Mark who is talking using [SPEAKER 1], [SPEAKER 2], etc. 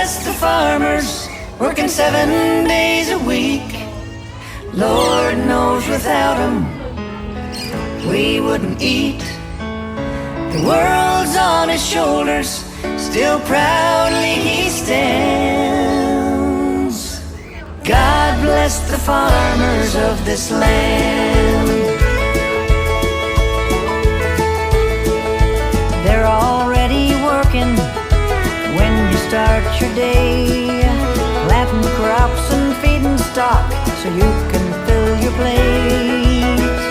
[SPEAKER 1] bless the farmers working 7 days a week. Lord knows without 'em we wouldn't eat. The world's on his shoulders, still proudly he stands. God bless the farmers of this land. They're already working when you start your day, planting crops and feeding stock so you can fill your place.